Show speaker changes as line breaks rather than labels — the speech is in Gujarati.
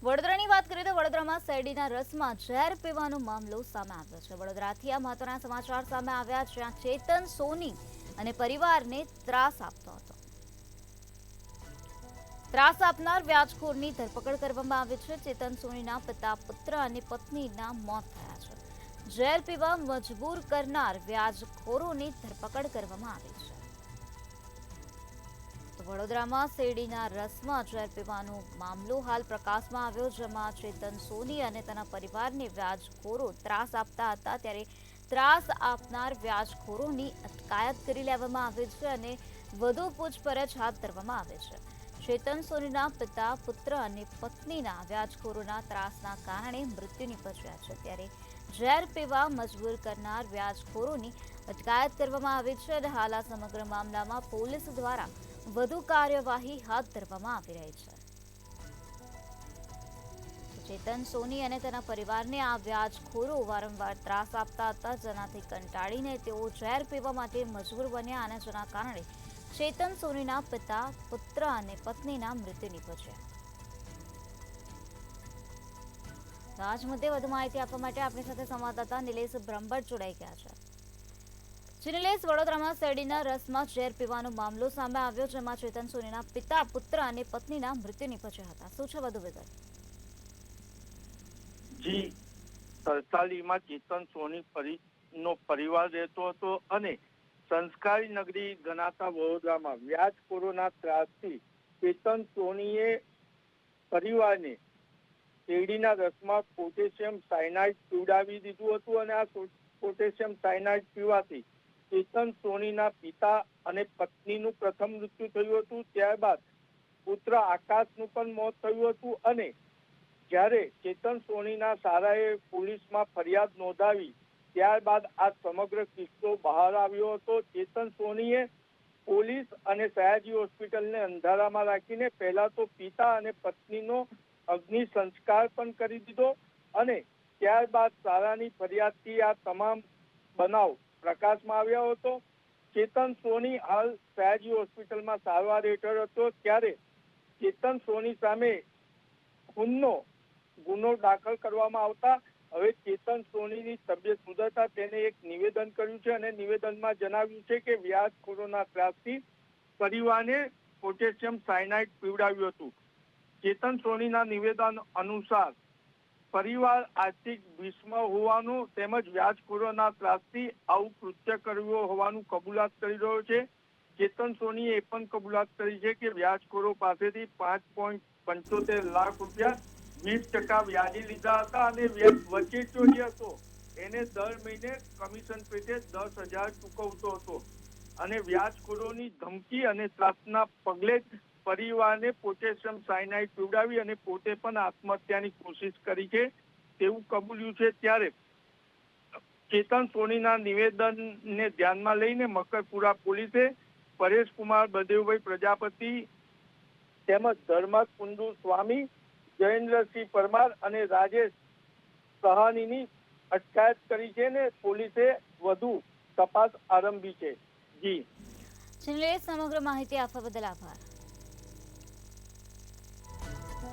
વડોદરાની વાત કરીએ તો વડોદરામાં શેરડીના રસમાં ઝેર પીવાનો મામલો સામે આવ્યો છે। વડોદરાથી આ મહત્વના સમાચાર સામે આવ્યા, જ્યાં ચેતન સોની અને પરિવારને ત્રાસ આપતો હતો। ત્રાસ આપનાર વ્યાજખોરની ધરપકડ કરવામાં આવી છે। ચેતન સોનીના પિતા, પુત્ર અને પત્નીના મોત થયા છે। ઝેર પીવા મજબૂર કરનાર વ્યાજખોરોની ધરપકડ કરવામાં આવી છે। વડોદરામાં શેરડીના રસમાં ઝેર પીવાનો મામલો હાલ પ્રકાશમાં આવ્યો, જેમાં ચેતન સોની અને તેના પરિવારને વ્યાજખોરો ત્રાસ આપતા હતા। ત્યારે ત્રાસ આપનાર વ્યાજખોરોની અટકાયત કરી લેવામાં આવી છે અને વધુ પૂછપરછ હાથ ધરવામાં આવે છે। ચેતન સોનીના પિતા, પુત્ર અને પત્નીના વ્યાજખોરોના ત્રાસના કારણે મૃત્યુ નિપજ્યા છે। ત્યારે ઝેર પીવા મજબૂર કરનાર વ્યાજખોરોની અટકાયત કરવામાં આવી છે અને હાલ આ સમગ્ર મામલામાં પોલીસ દ્વારા વધુ કાર્યવાહી હાથ ધરવામાં આવી રહી છે। ચેતન સોની અને તેના પરિવારને આ વ્યાજખોરો વારંવાર ત્રાસ આપતા હતા, જેનાથી કંટાળીને તેઓ ઝેર પીવા માટે મજબૂર બન્યા અને જેના કારણે ચેતન સોનીના પિતા, પુત્ર અને પત્નીના મૃત્યુ નિપજ્યા। આજ મુદ્દે વધુ માહિતી આપવા માટે આપણી સાથે સંવાદદાતા નિલેશ બ્રહ્મભટ્ટ જોડાઈ ગયા છે। નિલેશ, વડોદરામાં શેરડીના રસમાં ઝેર પીવાનો મામલો સામે આવ્યો, જેમાં ચેતન સોનીના પિતા, પુત્ર અને પત્નીના મૃત્યુ નિપજ્યા હતા। શું છે વધુ વિગત?
જી, તરસાલીમાં ચેતન સોની નો પરિવાર રહેતો હતો અને સંસ્કારી નગરી ગણાતા વડોદરામાં વ્યાજખોરોના ત્રાસથી ચેતન સોનીએ પરિવારને શેરડીના રસમાં પોટેશિયમ સાયનાઇડ પીવડાવી દીધું હતું અને આ પોટેશિયમ સાયનાઇડ પીવાથી ચેતન સોનીના પિતા અને પત્નીનું પ્રથમ મૃત્યુ થયું હતું। ત્યારબાદ પુત્ર આકાશનું પણ મોત થયું હતું અને જ્યારે ચેતન સોનીના સારાએ પોલીસમાં ફરિયાદ નોંધાવી ત્યારબાદ આ સમગ્ર કિસ્સો બહાર આવ્યો હતો। ચેતન સોનીએ પોલીસ અને સયાજી હોસ્પિટલને અંધારામાં રાખીને પહેલા તો પિતા અને પત્નીનો અગ્નિ સંસ્કાર પણ કરી દીધો અને ત્યારબાદ સારાની ફરિયાદથી આ તમામ બનાવ પ્રકાશમાં આવ્યો હતો। ચેતન સોની હાલ સયાજી હોસ્પિટલમાં સારવાર હેઠળ હતો, ત્યારે ચેતન સોની સામે ખૂનનો ગુનો દાખલ કરવામાં આવતા હવે ચેતન સોનીની તબિયત સુધરતા તેને એક નિવેદન કર્યું છે અને નિવેદનમાં જણાવ્યું છે કે વ્યાજખોરોના ત્રાસથી પરિવારને પોટેશિયમ સાયનાઇડ પીવડાવ્યું હતું। ચેતન સોનીના નિવેદન અનુસાર પરિવાર આર્થિક ભીષમાં હોવાનું તેમજ વ્યાજખોરોના ત્રાસથી આવું કૃત્ય કર્યું હોવાનું કબૂલાત કરી રહ્યો છે। ચેતન સોનીએ એ પણ કબૂલાત કરી છે કે વ્યાજખોરો પાસેથી 5.75 લાખ રૂપિયા 20% વ્યાજે લીધા હતા અને વચ્ચેજો જે હતો એને દર મહિને કમિશન પેટે 10,000 ચૂકવતો હતો અને વ્યાજખોરોની ધમકી અને ત્રાસના પગલે જ પરિવારને પોટેશિયમ સાયનાઇડ પીવડાવી અને પોતે પણ આત્મહત્યાની કોશિશ કરી છે તેવું કબૂલ્યું છે। ત્યારે ચેતન સોનીના નિવેદનને ધ્યાનમાં લઈને મકરપુરા પોલીસે પરેશકુમાર બળદેવભાઈ પ્રજાપતિ તેમજ ધર્મજ કુંડુ સ્વામી, જયેન્દ્રસિંહ પરમાર અને રાજેશ સહાનીની અટકાયત કરી છે ને પોલીસે વધુ તપાસ આરંભી છે। જી,
નિલેશ, સમગ્ર માહિતી આપવા બદલ આભાર।